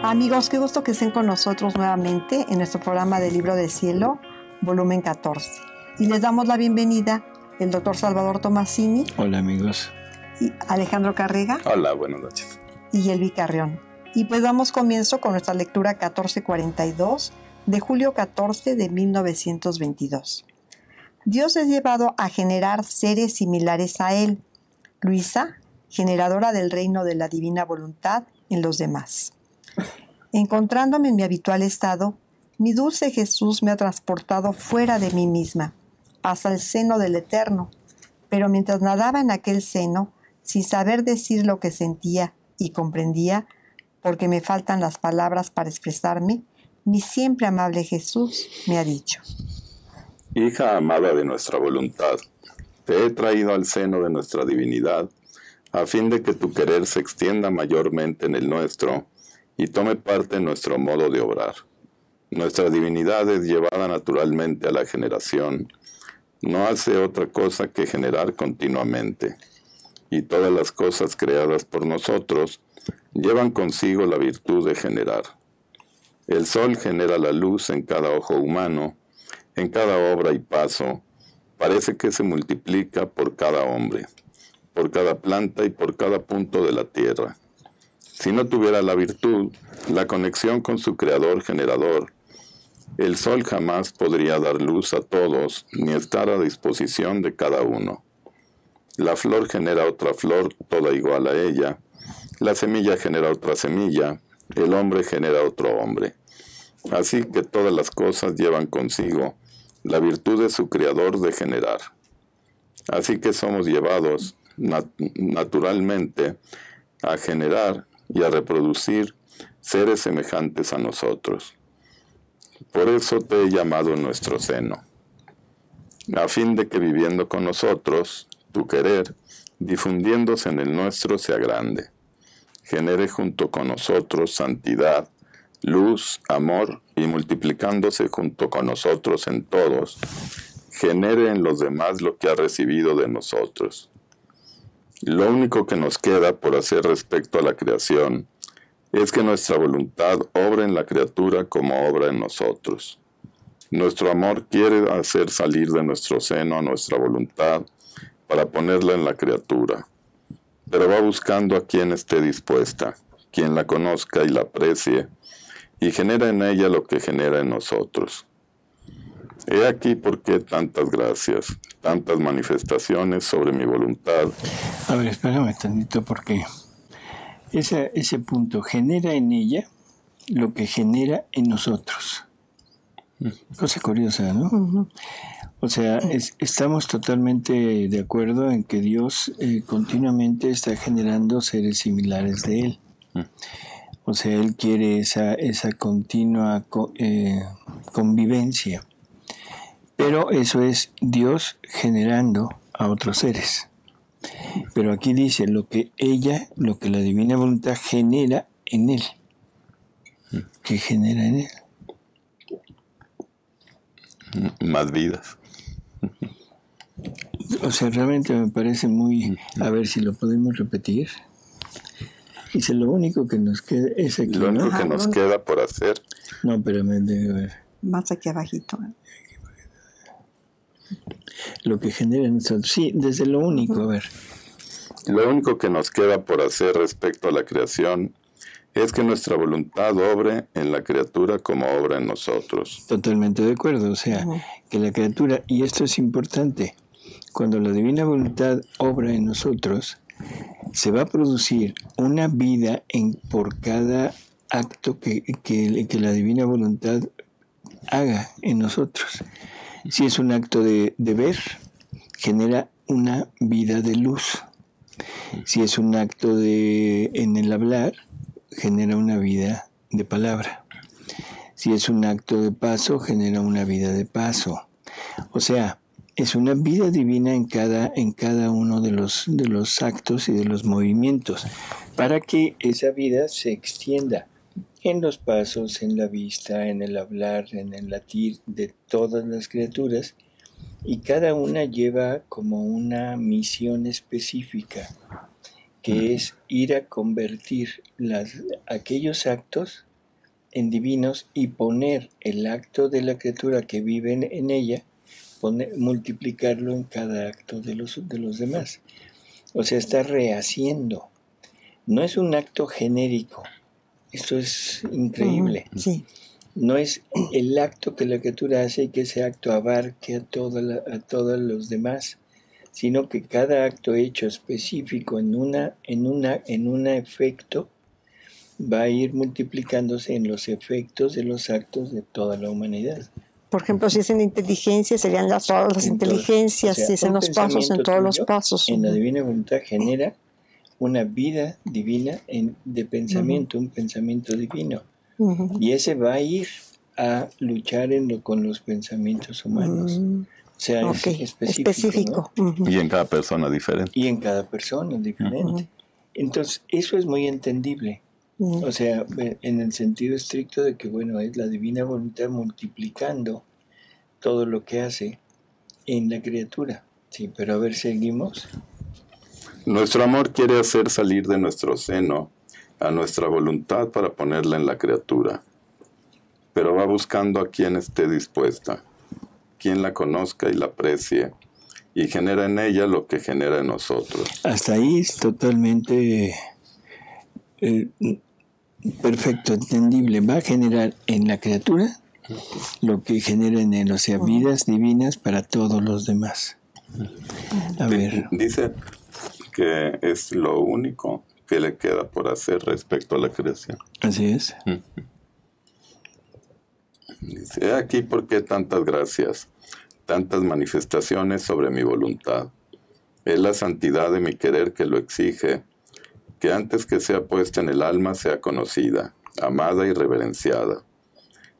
Amigos, qué gusto que estén con nosotros nuevamente en nuestro programa de Libro del Cielo, volumen 14. Y les damos la bienvenida el doctor Salvador Tomasini. Hola, amigos. Y Alejandro Carrega. Hola, buenas noches. Y Elvi Carrión. Y pues damos comienzo con nuestra lectura 1442 de julio 14 de 1922. Dios es llevado a generar seres similares a Él. Luisa, generadora del reino de la divina voluntad en los demás. Encontrándome en mi habitual estado, mi dulce Jesús me ha transportado fuera de mí misma, hasta el seno del Eterno. Pero mientras nadaba en aquel seno, sin saber decir lo que sentía y comprendía, porque me faltan las palabras para expresarme, mi siempre amable Jesús me ha dicho: Hija amada de nuestra voluntad, te he traído al seno de nuestra divinidad, a fin de que tu querer se extienda mayormente en el nuestro y tome parte en nuestro modo de obrar. Nuestra divinidad es llevada naturalmente a la generación, no hace otra cosa que generar continuamente, y todas las cosas creadas por nosotros llevan consigo la virtud de generar. El sol genera la luz en cada ojo humano, en cada obra y paso, parece que se multiplica por cada hombre, por cada planta y por cada punto de la tierra. Si no tuviera la virtud, la conexión con su creador generador, el sol jamás podría dar luz a todos ni estar a disposición de cada uno. La flor genera otra flor toda igual a ella, la semilla genera otra semilla, el hombre genera otro hombre. Así que todas las cosas llevan consigo la virtud de su creador de generar. Así que somos llevados naturalmente a generar y a reproducir seres semejantes a nosotros. Por eso te he llamado en nuestro seno, a fin de que viviendo con nosotros, tu querer, difundiéndose en el nuestro, sea grande. Genere junto con nosotros santidad, luz, amor, y multiplicándose junto con nosotros en todos, genere en los demás lo que ha recibido de nosotros. Lo único que nos queda por hacer respecto a la creación es que nuestra voluntad obra en la criatura como obra en nosotros. Nuestro amor quiere hacer salir de nuestro seno a nuestra voluntad para ponerla en la criatura, pero va buscando a quien esté dispuesta, quien la conozca y la aprecie, y genera en ella lo que genera en nosotros. He aquí por qué tantas gracias, tantas manifestaciones sobre mi voluntad. A ver, espérame tantito, porque ese punto genera en ella lo que genera en nosotros. Cosa curiosa, ¿no? Uh-huh. O sea, estamos totalmente de acuerdo en que Dios continuamente está generando seres similares de Él. O sea, Él quiere esa continua convivencia. Pero eso es Dios generando a otros seres. Pero aquí dice lo que la divina voluntad genera en Él. ¿Qué genera en Él? Más vidas. O sea, realmente me parece muy... A ver si lo podemos repetir. Dice, lo único que nos queda es aquí, lo único que nos queda por hacer. No, pero me debe ver. Más aquí abajito. Lo que genera en nosotros. Sí, desde lo único, a ver. Lo único que nos queda por hacer respecto a la creación es que nuestra voluntad obre en la criatura como obra en nosotros. Totalmente de acuerdo, o sea, que la criatura, y esto es importante, cuando la divina voluntad obra en nosotros, se va a producir una vida por cada acto que la divina voluntad haga en nosotros. Si es un acto de ver, genera una vida de luz. Si es un acto en el hablar, genera una vida de palabra. Si es un acto de paso, genera una vida de paso. O sea, es una vida divina en cada uno de los actos y de los movimientos, para que esa vida se extienda en los pasos, en la vista, en el hablar, en el latir de todas las criaturas, y cada una lleva como una misión específica, que es ir a convertir aquellos actos divinos y poner el acto de la criatura que vive en ella, multiplicarlo en cada acto de los demás. O sea, está rehaciendo. No es un acto genérico. Esto es increíble. Sí. No es el acto que la criatura hace y que ese acto abarque a todos los demás, sino que cada acto hecho específico en un efecto va a ir multiplicándose en los efectos de los actos de toda la humanidad. Por ejemplo, si es en inteligencia, serían todas las inteligencias, si es en los pasos, en todos los pasos. En la divina voluntad genera una vida divina de pensamiento, un pensamiento divino. Y ese va a ir a luchar con los pensamientos humanos. O sea, es específico. ¿No? Y en cada persona diferente. Entonces, eso es muy entendible. O sea, en el sentido estricto de que, bueno, es la divina voluntad multiplicando todo lo que hace en la criatura. Sí, pero a ver, seguimos. Nuestro amor quiere hacer salir de nuestro seno a nuestra voluntad para ponerla en la criatura, pero va buscando a quien esté dispuesta, quien la conozca y la aprecie, y genera en ella lo que genera en nosotros. Hasta ahí es totalmente perfecto, entendible. Va a generar en la criatura lo que genera en él, o sea, vidas divinas para todos los demás. A ver. Dice que es lo único que le queda por hacer respecto a la creación. Así es. Dice, aquí por qué tantas gracias, tantas manifestaciones sobre mi voluntad. Es la santidad de mi querer que lo exige, que antes que sea puesta en el alma sea conocida, amada y reverenciada,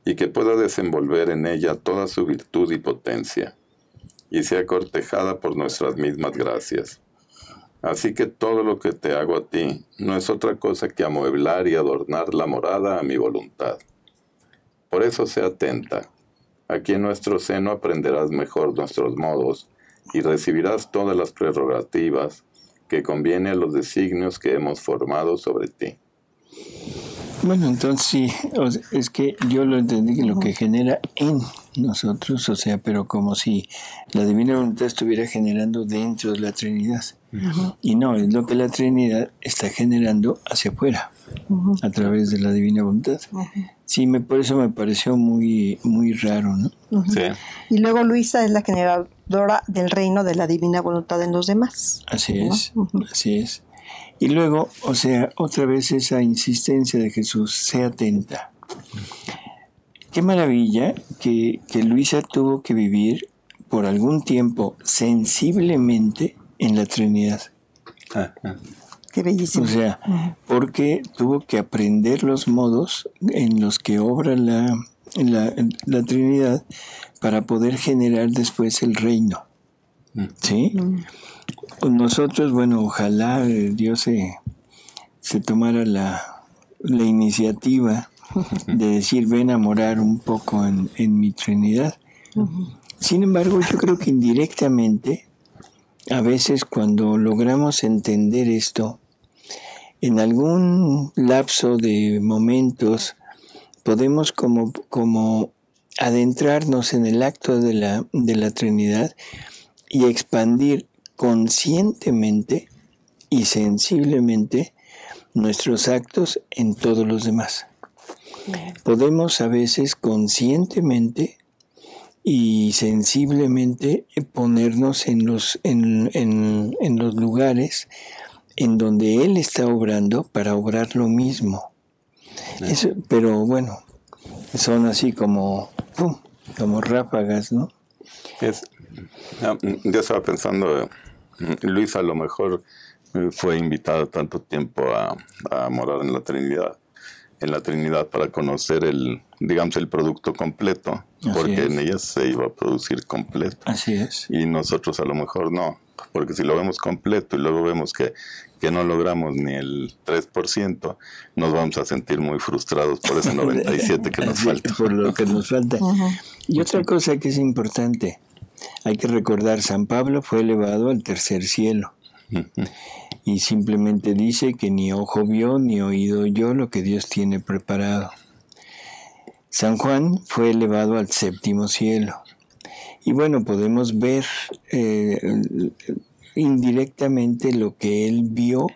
y que pueda desenvolver en ella toda su virtud y potencia, y sea cortejada por nuestras mismas gracias. Así que todo lo que te hago a ti no es otra cosa que amueblar y adornar la morada a mi voluntad. Por eso sé atenta. Aquí en nuestro seno aprenderás mejor nuestros modos y recibirás todas las prerrogativas que conviene a los designios que hemos formado sobre ti. Bueno, entonces sí, es que yo lo entendí que lo que genera en nosotros, o sea, pero como si la divina voluntad estuviera generando dentro de la Trinidad. Y no, es lo que la Trinidad está generando hacia afuera, a través de la divina voluntad. Sí, por eso me pareció muy, muy raro, ¿no? Sí. Y luego Luisa es la generadora del reino de la divina voluntad en los demás. Así es, así es. Y luego, o sea, otra vez esa insistencia de Jesús, sé atenta. Qué maravilla que Luisa tuvo que vivir por algún tiempo sensiblemente en la Trinidad. Qué bellísimo. O sea, porque tuvo que aprender los modos en los que obra la Trinidad para poder generar después el reino. ¿Sí? Nosotros, bueno, ojalá Dios se tomara la iniciativa de decir, ven a morar un poco en mi Trinidad. Sin embargo, yo creo que indirectamente, a veces cuando logramos entender esto, en algún lapso de momentos, podemos como adentrarnos en el acto de la Trinidad y expandir conscientemente y sensiblemente nuestros actos en todos los demás. Podemos a veces conscientemente y sensiblemente ponernos en los lugares en donde Él está obrando para obrar lo mismo. Eso, pero bueno, son así como ráfagas, ¿no? Yo estaba pensando, Luis a lo mejor fue invitada tanto tiempo a morar en la Trinidad para conocer el producto completo, porque en ella se iba a producir completo. Así es. Y nosotros a lo mejor no, porque si lo vemos completo y luego vemos que no logramos ni el 3%, nos vamos a sentir muy frustrados por ese 97% que nos falta. Por lo que nos falta. Y otra cosa que es importante, hay que recordar, San Pablo fue elevado al tercer cielo. Y simplemente dice que ni ojo vio ni oído oyó lo que Dios tiene preparado. San Juan fue elevado al 7º cielo. Y bueno, podemos ver indirectamente lo que él vio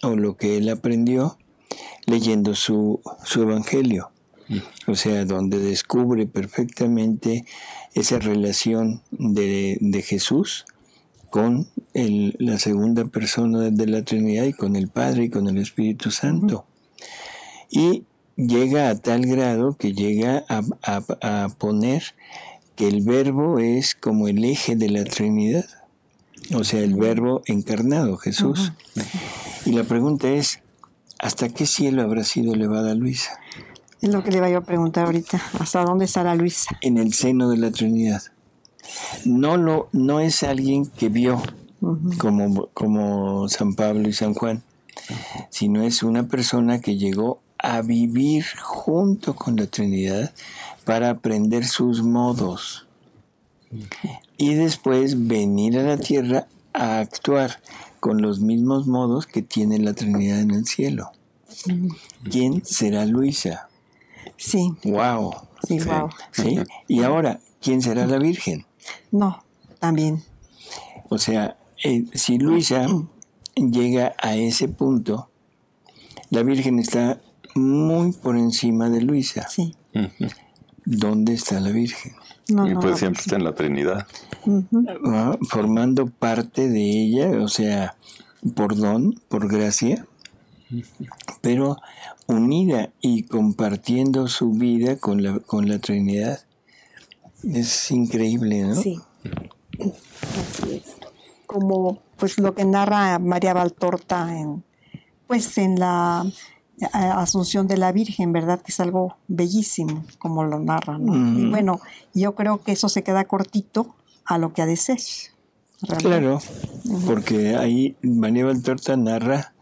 o lo que él aprendió leyendo su evangelio. O sea, donde descubre perfectamente esa relación de Jesús con la segunda persona de la Trinidad y con el Padre y con el Espíritu Santo. Y llega a tal grado que llega a poner que el Verbo es como el eje de la Trinidad. O sea, el Verbo encarnado, Jesús. Y la pregunta es, ¿hasta qué cielo habrá sido elevada Luisa? Es lo que le iba a preguntar ahorita. ¿Hasta dónde estará Luisa? En el seno de la Trinidad. No es alguien que vio como San Pablo y San Juan, sino es una persona que llegó a vivir junto con la Trinidad para aprender sus modos y después venir a la tierra a actuar con los mismos modos que tiene la Trinidad en el cielo. ¿Quién será Luisa? Sí. ¡Wow! Sí, wow. ¿Sí? Y ahora, ¿quién será la Virgen? No, también. O sea, si Luisa llega a ese punto, la Virgen está muy por encima de Luisa. Sí. ¿Dónde está la Virgen? Y pues siempre está en la Trinidad. Formando parte de ella, o sea, por don, por gracia, pero unida y compartiendo su vida con la Trinidad. Es increíble, ¿no? Sí. Así es. Como pues lo que narra María Valtorta en la Asunción de la Virgen, ¿verdad? Que es algo bellísimo, como lo narra, ¿no? Y bueno, yo creo que eso se queda cortito a lo que ha de ser. ¿Realmente? Claro, porque ahí María Valtorta narra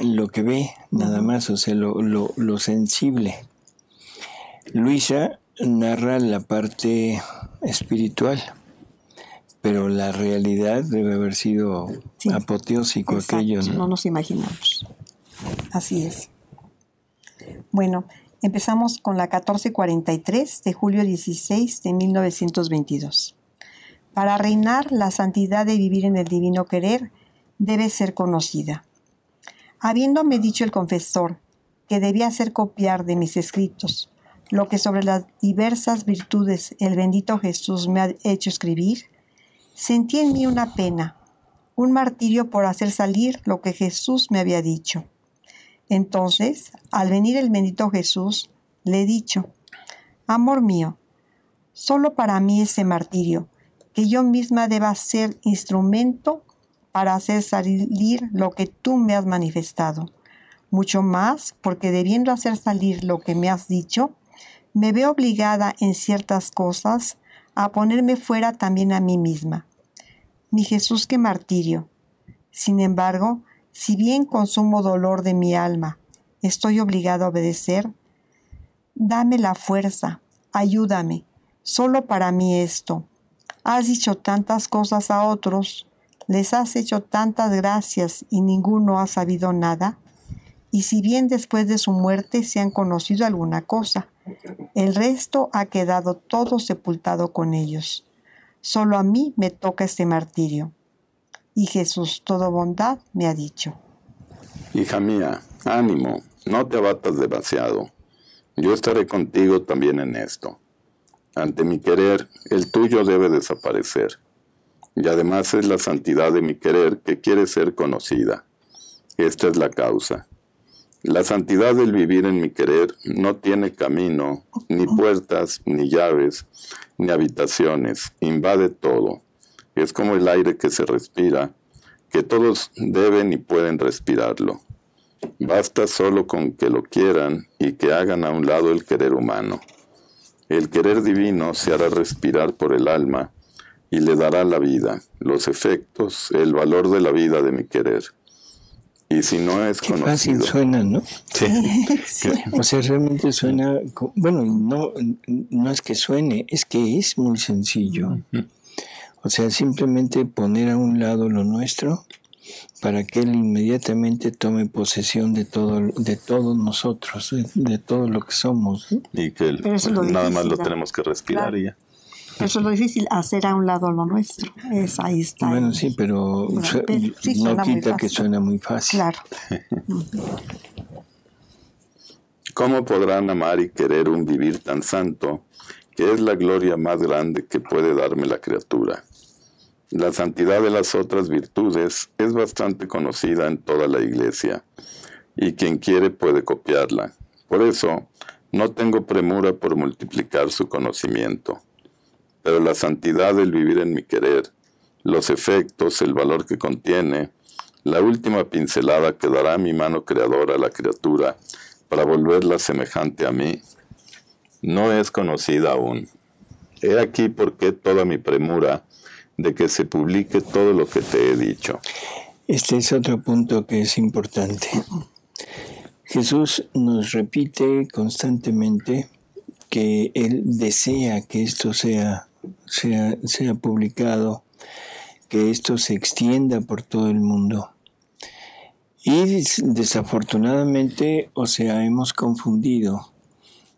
lo que ve, nada más, o sea, lo sensible. Luisa narra la parte espiritual, pero la realidad debe haber sido apoteósico. Exacto, aquello, ¿no? No nos imaginamos. Así es. Bueno, empezamos con la 1443 de julio 16 de 1922. Para reinar, la santidad de vivir en el divino querer debe ser conocida. Habiéndome dicho el confesor que debía hacer copiar de mis escritos lo que sobre las diversas virtudes el bendito Jesús me ha hecho escribir, sentí en mí una pena, un martirio por hacer salir lo que Jesús me había dicho. Entonces, al venir el bendito Jesús, le he dicho: amor mío, solo para mí ese martirio, que yo misma deba ser instrumento para hacer salir lo que tú me has manifestado. Mucho más, porque debiendo hacer salir lo que me has dicho, me veo obligada en ciertas cosas a ponerme fuera también a mí misma. Mi Jesús, qué martirio. Sin embargo, si bien con sumo dolor de mi alma estoy obligado a obedecer, dame la fuerza, ayúdame, solo para mí esto. Has dicho tantas cosas a otros, les has hecho tantas gracias y ninguno ha sabido nada. Y si bien después de su muerte se han conocido alguna cosa, el resto ha quedado todo sepultado con ellos. Solo a mí me toca este martirio. Y Jesús, toda bondad, me ha dicho: hija mía, ánimo, no te abatas demasiado. Yo estaré contigo también en esto. Ante mi querer, el tuyo debe desaparecer. Y además es la santidad de mi querer que quiere ser conocida. Esta es la causa. La santidad del vivir en mi querer no tiene camino, ni puertas, ni llaves, ni habitaciones. Invade todo. Es como el aire que se respira, que todos deben y pueden respirarlo. Basta solo con que lo quieran y que hagan a un lado el querer humano. El querer divino se hará respirar por el alma y le dará la vida, los efectos, el valor de la vida de mi querer. Y si no es Qué conocido... fácil suena, ¿no? Sí. Sí. O sea, realmente suena... Bueno, no es que suene, es que es muy sencillo. O sea, simplemente poner a un lado lo nuestro para que Él inmediatamente tome posesión de todos nosotros, de todo lo que somos, ¿no? Y que nada más lo tenemos que respirar, claro. Y ya. Eso es lo difícil, hacer a un lado lo nuestro. Ahí está. Bueno, sí, pero sí, no quita que suena muy fácil. Claro. ¿Cómo podrán amar y querer un vivir tan santo, que es la gloria más grande que puede darme la criatura? La santidad de las otras virtudes es bastante conocida en toda la Iglesia, y quien quiere puede copiarla. Por eso, no tengo premura por multiplicar su conocimiento. Pero la santidad del vivir en mi querer, los efectos, el valor que contiene, la última pincelada que dará mi mano creadora a la criatura para volverla semejante a mí, no es conocida aún. He aquí por qué toda mi premura de que se publique todo lo que te he dicho. Este es otro punto que es importante. Jesús nos repite constantemente que Él desea que esto sea publicado, que esto se extienda por todo el mundo. Y desafortunadamente, hemos confundido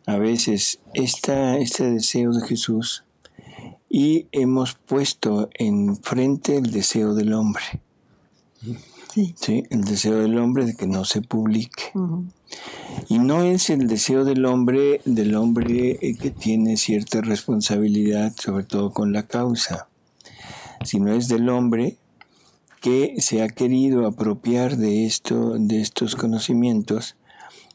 a veces este deseo de Jesús y hemos puesto enfrente el deseo del hombre. Sí, el deseo del hombre de que no se publique. Uh-huh. Y no es el deseo del hombre que tiene cierta responsabilidad, sobre todo con la causa, sino es del hombre que se ha querido apropiar de estos conocimienos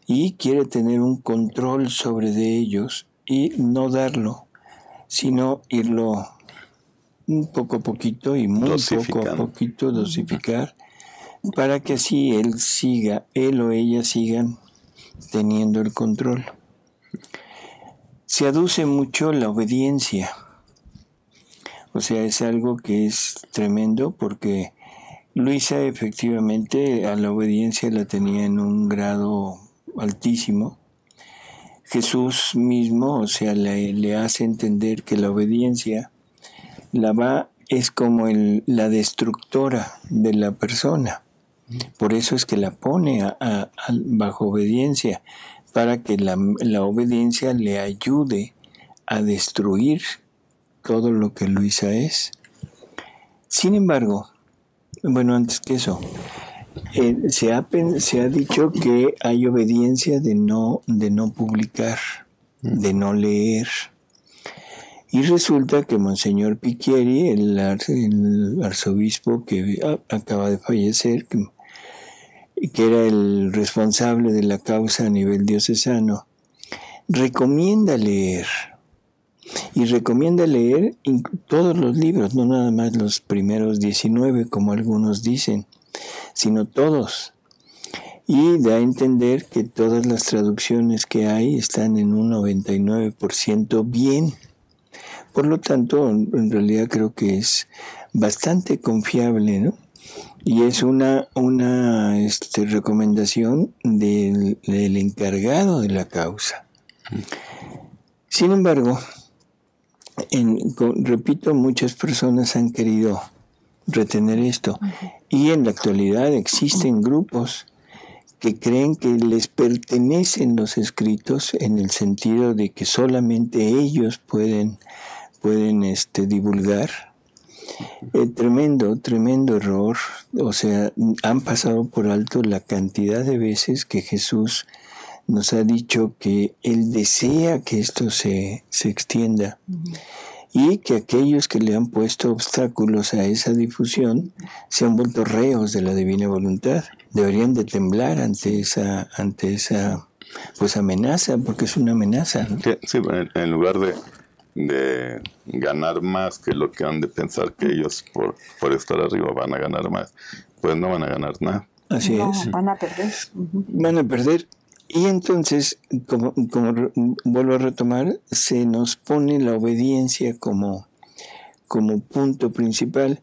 y quiere tener un control sobre de ellos y no darlo, sino irlo poco a poquito y muy poco a poquito dosificar, para que así él o ella sigan teniendo el control. Se aduce mucho la obediencia. Es algo que es tremendo, porque Luisa efectivamente a la obediencia la tenía en un grado altísimo. Jesús mismo, le hace entender que la obediencia es como la destructora de la persona. Por eso es que la pone bajo obediencia, para que la obediencia le ayude a destruir todo lo que Luisa es. Sin embargo, antes que eso, se ha dicho que hay obediencia de no publicar, de no leer. Y resulta que Monseñor Piquieri, el arzobispo que acaba de fallecer, que era el responsable de la causa a nivel diocesano, recomienda leer. Y recomienda leer todos los libros, no nada más los primeros 19, como algunos dicen, sino todos. Y da a entender que todas las traducciones que hay están en un 99% bien. Por lo tanto, en realidad creo que es bastante confiable, ¿no? Y es una recomendación del encargado de la causa. Sin embargo, repito, muchas personas han querido retener esto. Y en la actualidad existen grupos que creen que les pertenecen los escritos, en el sentido de que solamente ellos pueden divulgar. Tremendo error. Han pasado por alto la cantidad de veces que Jesús nos ha dicho que Él desea que esto se extienda, y que aquellos que le han puesto obstáculos a esa difusión se han vuelto reos de la divina voluntad. Deberían de temblar ante esa amenaza, porque es una amenaza, ¿no? Sí, en lugar de ganar más que lo que han de pensar que ellos por estar arriba van a ganar más, pues no van a ganar nada. Así es. Van a perder. Van a perder. Y entonces, como vuelvo a retomar, se nos pone la obediencia como punto principal,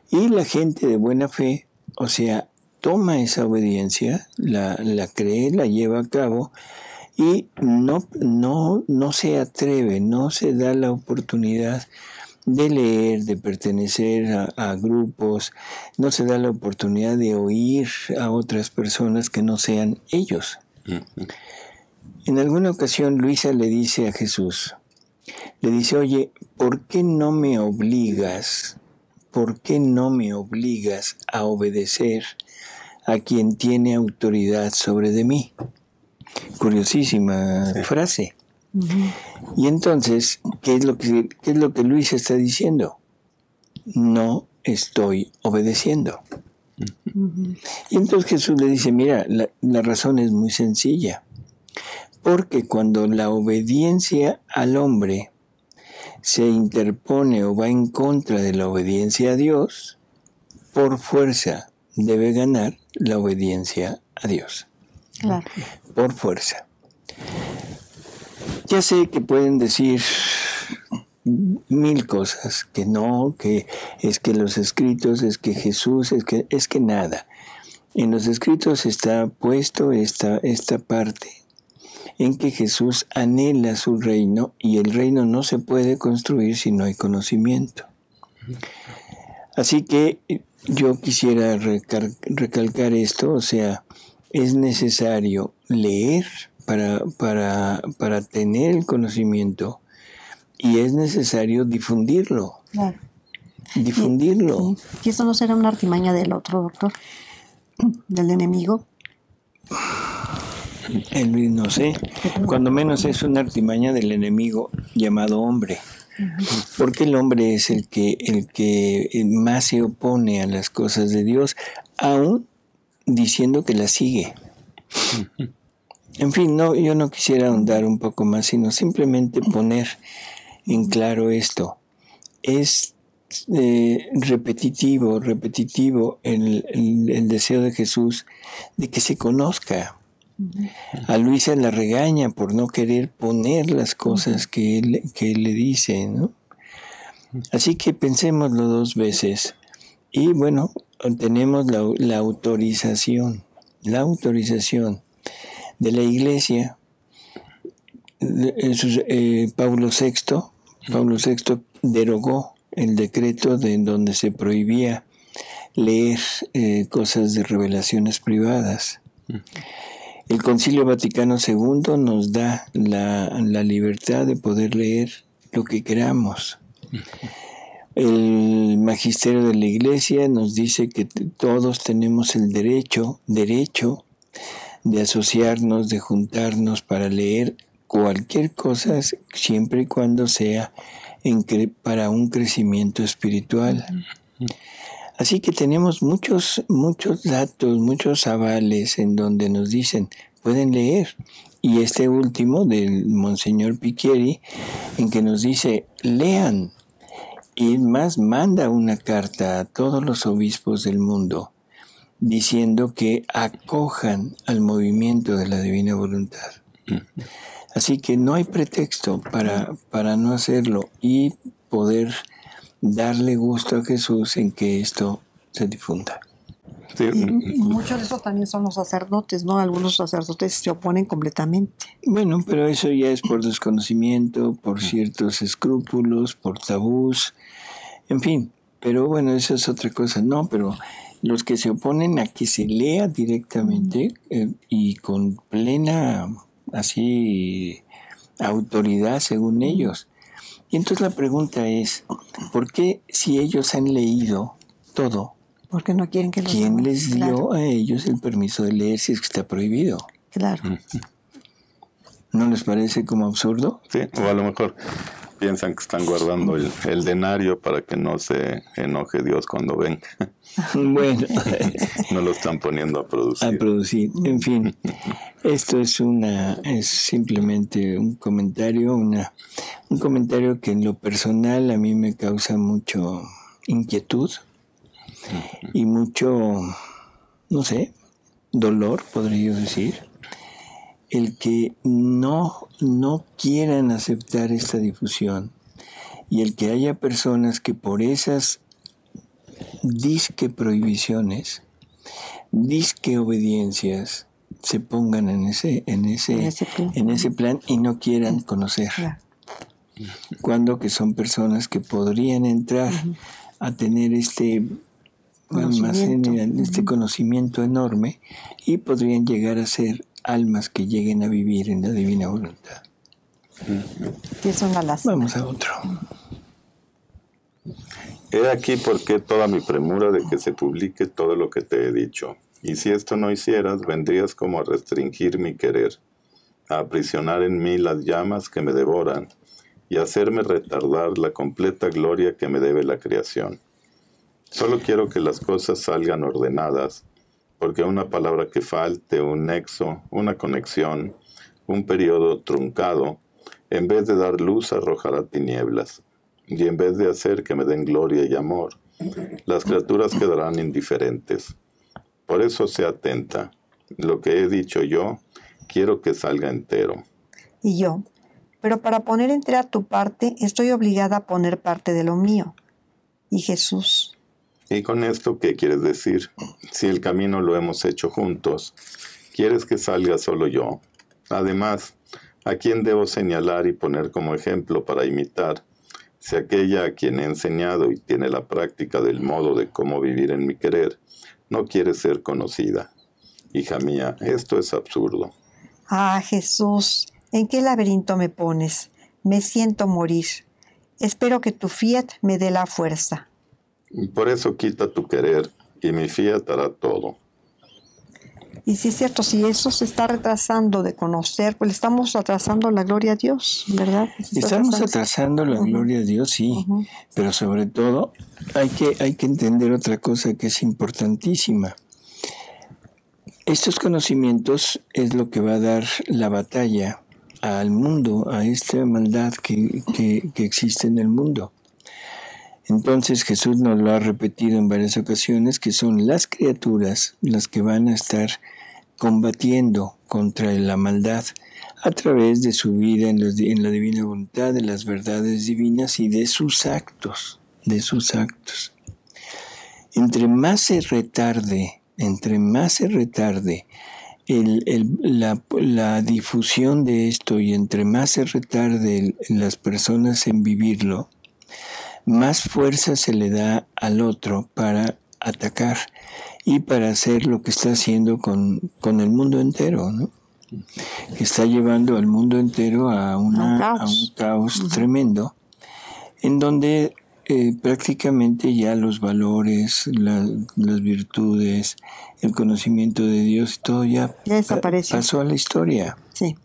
y la gente de buena fe, toma esa obediencia, la cree, la lleva a cabo, y no se atreve, no se da la oportunidad de leer, de pertenecer a grupos, no se da la oportunidad de oír a otras personas que no sean ellos. En alguna ocasión Luisa le dice a Jesús, le dice, oye, ¿por qué no me obligas? ¿Por qué no me obligas a obedecer a quien tiene autoridad sobre de mí? Curiosísima frase. Y entonces, ¿qué es lo que Luisa está diciendo? No estoy obedeciendo. Y entonces Jesús le dice, mira, la razón es muy sencilla. Porque cuando la obediencia al hombre se interpone o va en contra de la obediencia a Dios, por fuerza debe ganar la obediencia a Dios. Claro. Por fuerza. Ya sé que pueden decir mil cosas, que no, que es que los escritos, es que Jesús, es que nada. En los escritos está puesto esta parte en que Jesús anhela su reino y el reino no se puede construir si no hay conocimiento. Así que yo quisiera recalcar esto, o sea, es necesario leer para tener el conocimiento y es necesario difundirlo. Claro. Difundirlo. ¿Y esto no será una artimaña del otro doctor? ¿Del enemigo? No sé, cuando menos es una artimaña del enemigo llamado hombre. Porque el hombre es el que más se opone a las cosas de Dios, aún diciendo que las sigue. En fin, yo no quisiera ahondar un poco más, sino simplemente poner en claro esto. Es repetitivo el deseo de Jesús de que se conozca. A Luisa la regaña por no querer poner las cosas que él le dice, ¿no? Así que pensémoslo dos veces. Y bueno, tenemos la autorización de la Iglesia. Pablo VI derogó el decreto en donde se prohibía leer cosas de revelaciones privadas. El Concilio Vaticano II nos da la libertad de poder leer lo que queramos. El magisterio de la Iglesia nos dice que todos tenemos el derecho de asociarnos, de juntarnos para leer cualquier cosa, siempre y cuando sea para un crecimiento espiritual. Así que tenemos muchos datos, muchos avales en donde nos dicen, pueden leer. Y este último del Monseñor Piquieri, en que nos dice, lean. Y más manda una carta a todos los obispos del mundo, diciendo que acojan al movimiento de la divina voluntad. Así que no hay pretexto para no hacerlo y poder darle gusto a Jesús en que esto se difunda. Sí. Y muchos de esos también son los sacerdotes, ¿no? Algunos sacerdotes se oponen completamente. Bueno, pero eso ya es por desconocimiento, por ciertos escrúpulos, por tabús, en fin. Pero bueno, eso es otra cosa. No, pero los que se oponen a que se lea directamente y con plena, así, autoridad según ellos. Y entonces la pregunta es, ¿por qué si ellos han leído todo, porque no quieren que los quién demás? les dio a ellos el permiso de leer si es que está prohibido? Claro. ¿No les parece como absurdo? Sí, o a lo mejor piensan que están guardando el denario para que no se enoje Dios cuando venga. Bueno. No lo están poniendo a producir. A producir. En fin, esto es simplemente un comentario, un comentario que en lo personal a mí me causa mucho inquietud y mucho, no sé, dolor, podría yo decir, el que no quieran aceptar esta difusión y el que haya personas que por esas disque prohibiciones, disque obediencias, se pongan en ese plan y no quieran conocer. cuando que son personas que podrían entrar a tener este almacén, este conocimiento enorme, y podrían llegar a ser almas que lleguen a vivir en la divina voluntad. Que es una lástima. Vamos a otro. He aquí por qué toda mi premura de que se publique todo lo que te he dicho. Y si esto no hicieras, vendrías como a restringir mi querer, a aprisionar en mí las llamas que me devoran y a hacerme retardar la completa gloria que me debe la creación. Solo quiero que las cosas salgan ordenadas, porque una palabra que falte, un nexo, una conexión, un periodo truncado, en vez de dar luz arrojará tinieblas, y en vez de hacer que me den gloria y amor, las criaturas quedarán indiferentes. Por eso sea atenta. Lo que he dicho yo, quiero que salga entero. Y yo, pero para poner entera tu parte, estoy obligada a poner parte de lo mío. Y Jesús. ¿Y con esto qué quieres decir? Si el camino lo hemos hecho juntos, ¿quieres que salga solo yo? Además, ¿a quién debo señalar y poner como ejemplo para imitar? Si aquella a quien he enseñado y tiene la práctica del modo de cómo vivir en mi querer, no quiere ser conocida. Hija mía, esto es absurdo. Ah, Jesús, ¿en qué laberinto me pones? Me siento morir. Espero que tu fiat me dé la fuerza. Por eso quita tu querer, y mi fiat hará todo. Y sí es cierto, si eso se está retrasando de conocer, pues le estamos atrasando la gloria a Dios, ¿verdad? Estamos atrasando la gloria a Dios, sí, pero sobre todo hay que entender otra cosa que es importantísima. Estos conocimientos es lo que va a dar la batalla al mundo, a esta maldad que existe en el mundo. Entonces Jesús nos lo ha repetido en varias ocasiones, que son las criaturas las que van a estar combatiendo contra la maldad a través de su vida en la divina voluntad, de las verdades divinas y de sus actos, Entre más se retarde la difusión de esto, y entre más se retarde las personas en vivirlo, más fuerza se le da al otro para atacar y para hacer lo que está haciendo con el mundo entero, ¿no? Que está llevando al mundo entero a un caos tremendo, en donde prácticamente ya los valores, las virtudes, el conocimiento de Dios, todo ya pasó a la historia. Sí.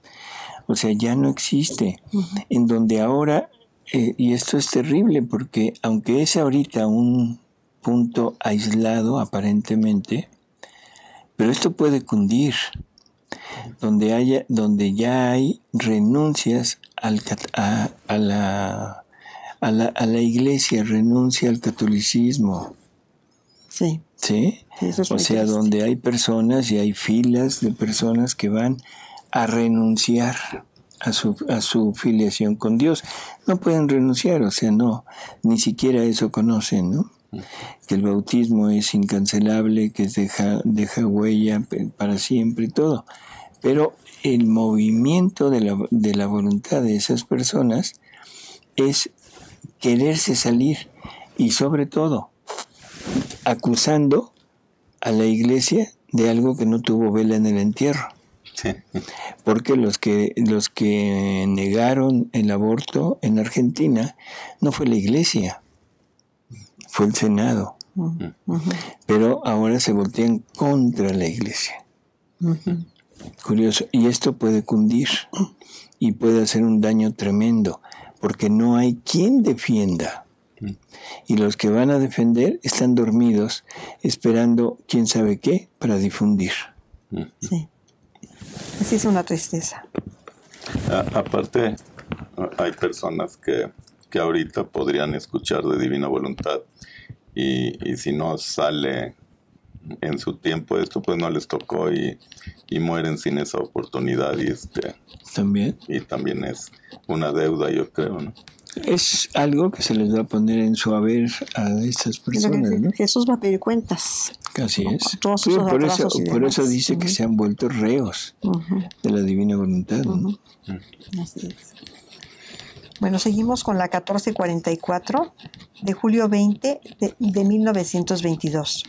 O sea, ya no existe. En donde ahora, y esto es terrible, porque aunque es ahorita un punto aislado aparentemente, pero esto puede cundir, donde ya hay renuncias a la iglesia, renuncia al catolicismo. Sí. ¿Sí? O sea, donde hay personas y hay filas de personas que van a renunciar a su filiación con Dios. No pueden renunciar, o sea, no, ni siquiera eso conocen, ¿no? Que el bautismo es incancelable, que deja huella para siempre y todo. Pero el movimiento de la voluntad de esas personas es quererse salir, y sobre todo acusando a la iglesia de algo que no tuvo vela en el entierro. Sí. Porque los que negaron el aborto en Argentina no fue la iglesia, fue el Senado. Pero ahora se voltean contra la iglesia. Curioso. Y esto puede cundir y puede hacer un daño tremendo, porque no hay quien defienda. Y los que van a defender están dormidos, esperando quién sabe qué para difundir. Sí. Así es una tristeza. Aparte, hay personas que ahorita podrían escuchar de divina voluntad, y si no sale en su tiempo esto, pues no les tocó, y mueren sin esa oportunidad, y también es una deuda, yo creo, ¿no? Es algo que se les va a poner en su haber a estas personas, ¿no? Jesús va a pedir cuentas. Así es. Sí, por eso dice que se han vuelto reos de la divina voluntad, ¿no? Así es. Bueno, seguimos con la 1444 de julio 20 de 1922.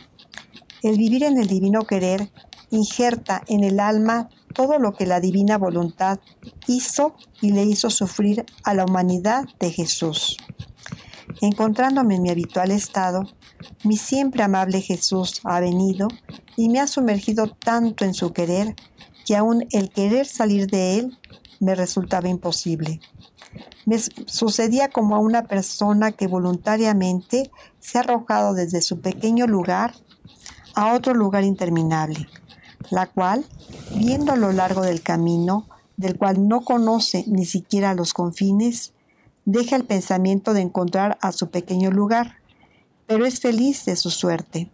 El vivir en el divino querer injerta en el alma todo lo que la divina voluntad hizo y le hizo sufrir a la humanidad de Jesús. Encontrándome en mi habitual estado, mi siempre amable Jesús ha venido y me ha sumergido tanto en su querer que aún el querer salir de él me resultaba imposible. Me sucedía como a una persona que voluntariamente se ha arrojado desde su pequeño lugar a otro lugar interminable, la cual, viendo a lo largo del camino, del cual no conoce ni siquiera los confines, deja el pensamiento de encontrar a su pequeño lugar, pero es feliz de su suerte.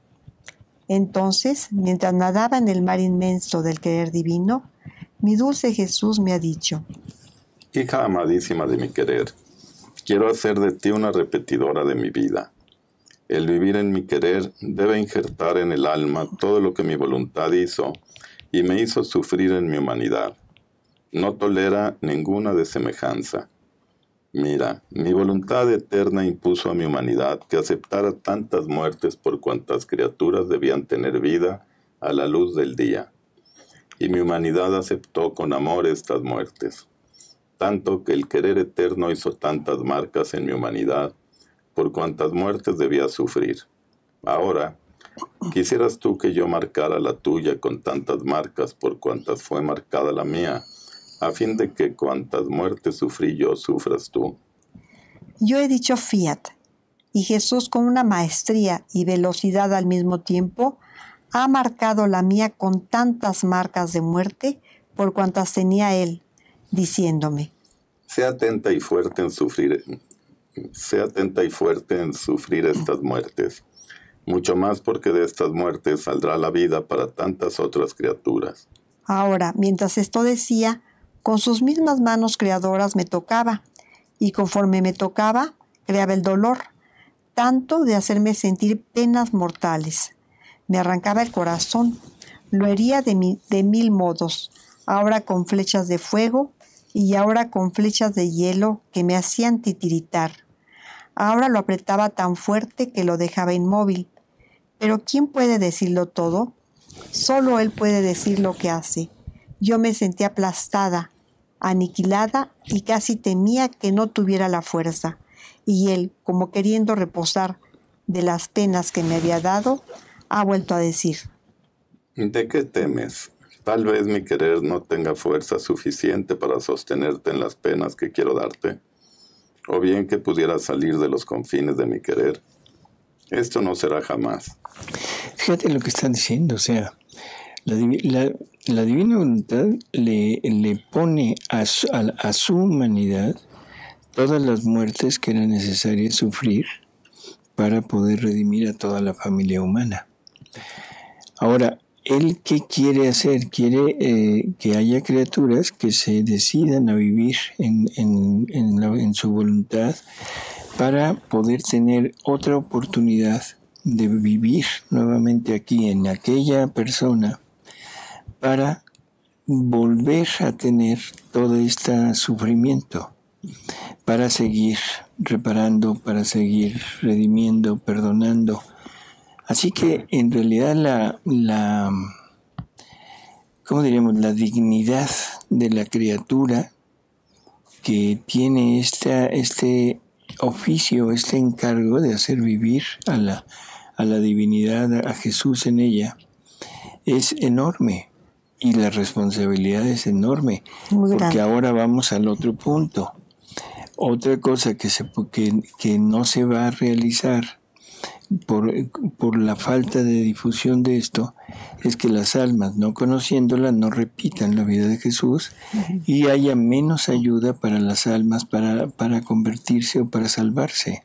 Entonces, mientras nadaba en el mar inmenso del querer divino, mi dulce Jesús me ha dicho: Hija amadísima de mi querer, quiero hacer de ti una repetidora de mi vida. El vivir en mi querer debe injertar en el alma todo lo que mi voluntad hizo y me hizo sufrir en mi humanidad. No tolera ninguna desemejanza. Mira, mi voluntad eterna impuso a mi humanidad que aceptara tantas muertes por cuantas criaturas debían tener vida a la luz del día. Y mi humanidad aceptó con amor estas muertes. Tanto que el querer eterno hizo tantas marcas en mi humanidad, por cuantas muertes debía sufrir. Ahora, quisieras tú que yo marcara la tuya con tantas marcas por cuantas fue marcada la mía, a fin de que cuantas muertes sufrí yo, sufras tú. Yo he dicho fiat, y Jesús, con una maestría y velocidad al mismo tiempo, ha marcado la mía con tantas marcas de muerte por cuantas tenía él, diciéndome: Sea atenta y fuerte en sufrir estas muertes, mucho más porque de estas muertes saldrá la vida para tantas otras criaturas. Ahora, mientras esto decía, con sus mismas manos creadoras me tocaba, y conforme me tocaba, creaba el dolor, tanto de hacerme sentir penas mortales. Me arrancaba el corazón, lo hería de 1000 modos, ahora con flechas de fuego y ahora con flechas de hielo que me hacían titiritar. Ahora lo apretaba tan fuerte que lo dejaba inmóvil. Pero ¿quién puede decirlo todo? Solo él puede decir lo que hace. Yo me sentía aplastada, aniquilada y casi temía que no tuviera la fuerza. Y él, como queriendo reposar de las penas que me había dado, ha vuelto a decir: ¿De qué temes? Tal vez mi querer no tenga fuerza suficiente para sostenerte en las penas que quiero darte. O bien que pudieras salir de los confines de mi querer. Esto no será jamás. Fíjate lo que están diciendo, o sea, la divina voluntad le pone a su humanidad todas las muertes que era necesario sufrir para poder redimir a toda la familia humana. Ahora, ¿él qué quiere hacer? Quiere que haya criaturas que se decidan a vivir en su voluntad para poder tener otra oportunidad de vivir nuevamente aquí en aquella persona, para volver a tener todo este sufrimiento, para seguir reparando, para seguir redimiendo, perdonando. Así que en realidad ¿cómo diríamos? La dignidad de la criatura que tiene este oficio, este encargo de hacer vivir a la divinidad, a Jesús en ella, es enorme. Y la responsabilidad es enorme. Porque ahora vamos al otro punto. Otra cosa que no se va a realizar por la falta de difusión de esto es que las almas, no conociéndola, no repitan la vida de Jesús y haya menos ayuda para las almas para convertirse o para salvarse.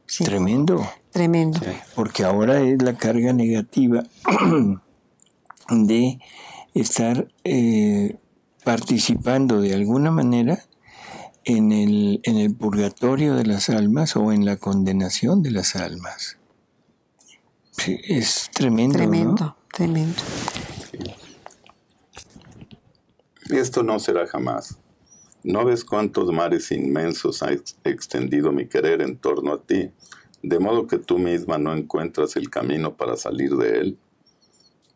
Sí. Tremendo. Tremendo. Porque ahora es la carga negativa de estar participando de alguna manera en el purgatorio de las almas o en la condenación de las almas. Sí, es tremendo, tremendo, ¿no? Tremendo. Esto no será jamás. ¿No ves cuántos mares inmensos ha extendido mi querer en torno a ti, de modo que tú misma no encuentras el camino para salir de él?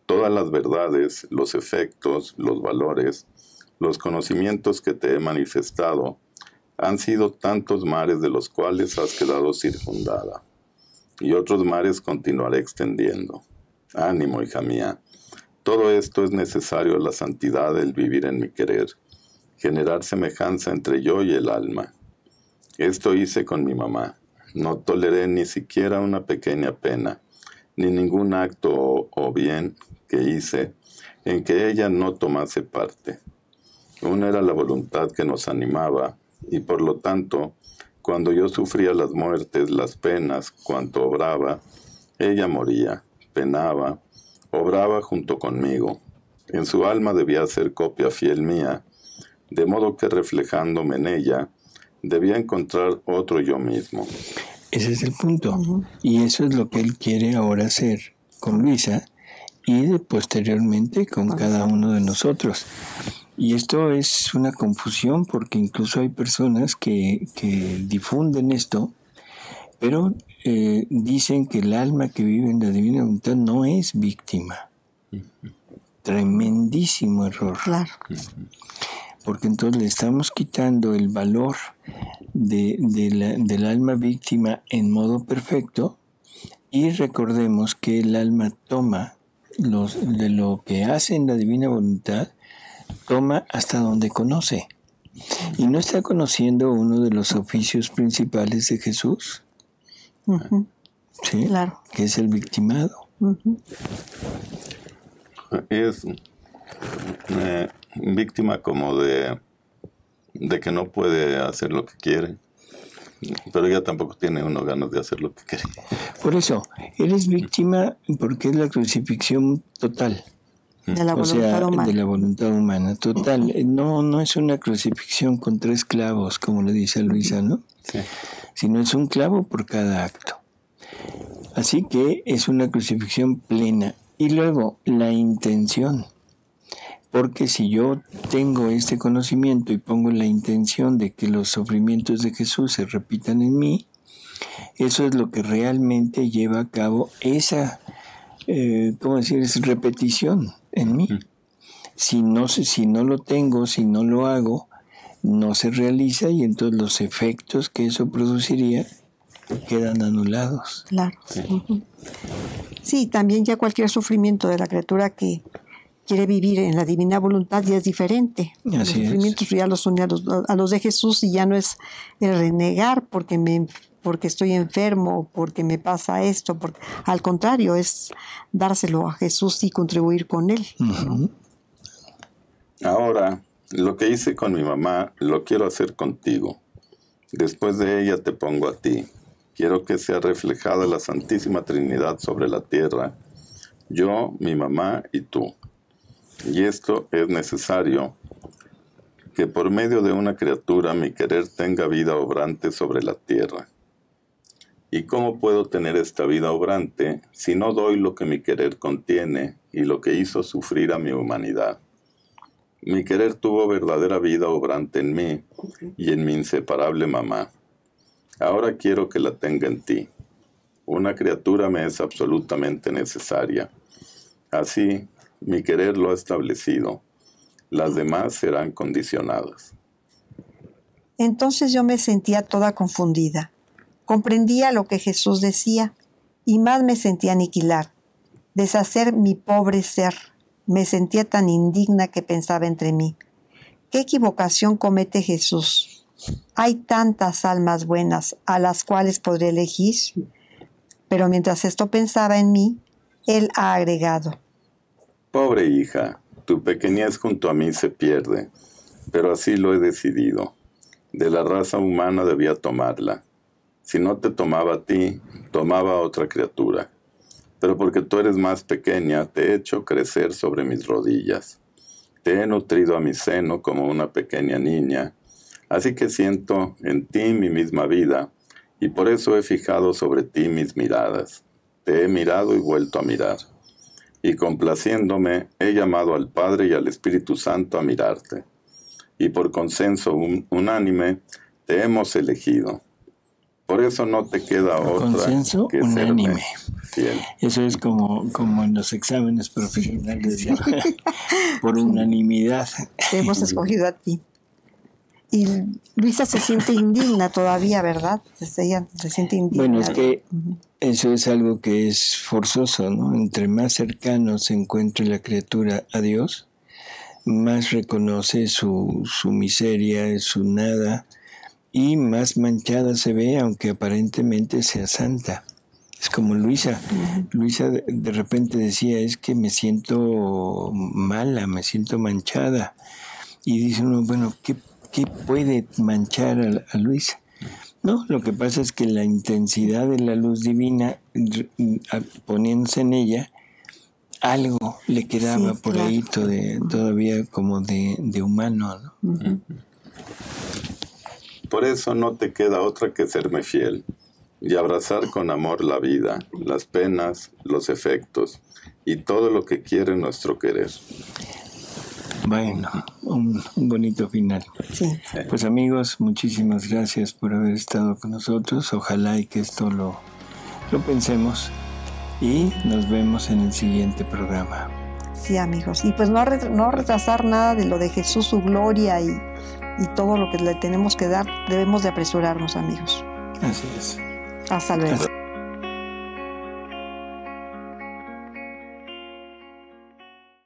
Todas las verdades, los efectos, los valores, los conocimientos que te he manifestado han sido tantos mares de los cuales has quedado circundada, y otros mares continuaré extendiendo. Ánimo, hija mía. Todo esto es necesario a la santidad del vivir en mi querer, generar semejanza entre yo y el alma. Esto hice con mi mamá. No toleré ni siquiera una pequeña pena, ni ningún acto o bien que hice en que ella no tomase parte. Una era la voluntad que nos animaba, y por lo tanto, cuando yo sufría las muertes, las penas, cuanto obraba, ella moría, penaba, obraba junto conmigo. En su alma debía ser copia fiel mía, de modo que reflejándome en ella, debía encontrar otro yo mismo. Ese es el punto. Y eso es lo que él quiere ahora hacer con Luisa y posteriormente con cada uno de nosotros. Y esto es una confusión porque incluso hay personas que difunden esto, pero dicen que el alma que vive en la divina voluntad no es víctima. Tremendísimo error. Claro. Porque entonces le estamos quitando el valor del alma víctima en modo perfecto, y recordemos que el alma toma de lo que hace en la divina voluntad, toma hasta donde conoce. ¿Y no está conociendo uno de los oficios principales de Jesús? ¿Sí? Claro. Que es el victimado. Es víctima como de que no puede hacer lo que quiere, pero ya tampoco tiene uno ganas de hacer lo que quiere. Por eso, él es víctima porque es la crucifixión total. De la voluntad humana. De la voluntad humana, total. No es una crucifixión con 3 clavos, como le dice a Luisa, ¿no? Sí. Sino es un clavo por cada acto. Así que es una crucifixión plena. Y luego, la intención. Porque si yo tengo este conocimiento y pongo la intención de que los sufrimientos de Jesús se repitan en mí, eso es lo que realmente lleva a cabo esa, esa repetición en mí. Si no lo tengo, si no lo hago, no se realiza, y entonces los efectos que eso produciría quedan anulados. Claro. Sí, también ya cualquier sufrimiento de la criatura que quiere vivir en la divina voluntad ya es diferente. Los sufrimientos ya los son a los de Jesús, y ya no es el renegar porque estoy enfermo, porque me pasa esto. Al contrario, es dárselo a Jesús y contribuir con él. Ahora, lo que hice con mi mamá, lo quiero hacer contigo. Después de ella te pongo a ti. Quiero que sea reflejada la Santísima Trinidad sobre la tierra, yo, mi mamá y tú. Y esto es necesario, que por medio de una criatura mi querer tenga vida obrante sobre la tierra. ¿Y cómo puedo tener esta vida obrante si no doy lo que mi querer contiene y lo que hizo sufrir a mi humanidad? Mi querer tuvo verdadera vida obrante en mí y en mi inseparable mamá. Ahora quiero que la tenga en ti. Una criatura me es absolutamente necesaria. Así, mi querer lo ha establecido. Las demás serán condicionadas. Entonces yo me sentía toda confundida. Comprendía lo que Jesús decía, y más me sentía aniquilar, deshacer mi pobre ser. Me sentía tan indigna que pensaba entre mí: ¿qué equivocación comete Jesús? Hay tantas almas buenas a las cuales podré elegir. Pero mientras esto pensaba en mí, él ha agregado: Pobre hija, tu pequeñez junto a mí se pierde, pero así lo he decidido. De la raza humana debía tomarla. Si no te tomaba a ti, tomaba a otra criatura. Pero porque tú eres más pequeña, te he hecho crecer sobre mis rodillas. Te he nutrido a mi seno como una pequeña niña. Así que siento en ti mi misma vida, y por eso he fijado sobre ti mis miradas. Te he mirado y vuelto a mirar. Y complaciéndome, he llamado al Padre y al Espíritu Santo a mirarte. y por consenso unánime te hemos elegido. Por eso no te queda otra consenso que unánime. serme fiel. Eso es como en los exámenes profesionales, ¿no? Por unanimidad. Te hemos escogido a ti. Y Luisa se siente indigna todavía, ¿verdad? Ella se siente indigna. Bueno, es que eso es algo que es forzoso, ¿no? Entre más cercano se encuentre la criatura a Dios, más reconoce su miseria, su nada, y más manchada se ve, aunque aparentemente sea santa. Es como Luisa. Luisa de repente decía, es que me siento mala, me siento manchada. Y dice uno, bueno, ¿qué puede manchar a Luisa? No, lo que pasa es que la intensidad de la luz divina, poniéndose en ella, algo le quedaba por ahí todavía como de humano, ¿no? Por eso no te queda otra que serme fiel y abrazar con amor la vida, las penas, los efectos y todo lo que quiere nuestro querer. Bueno, un bonito final. Sí. Pues amigos, muchísimas gracias por haber estado con nosotros. Ojalá y que esto lo pensemos y nos vemos en el siguiente programa. Sí, amigos. Y pues no retrasar nada de lo de Jesús, su gloria y todo lo que le tenemos que dar. Debemos de apresurarnos, amigos. Así es. Hasta luego.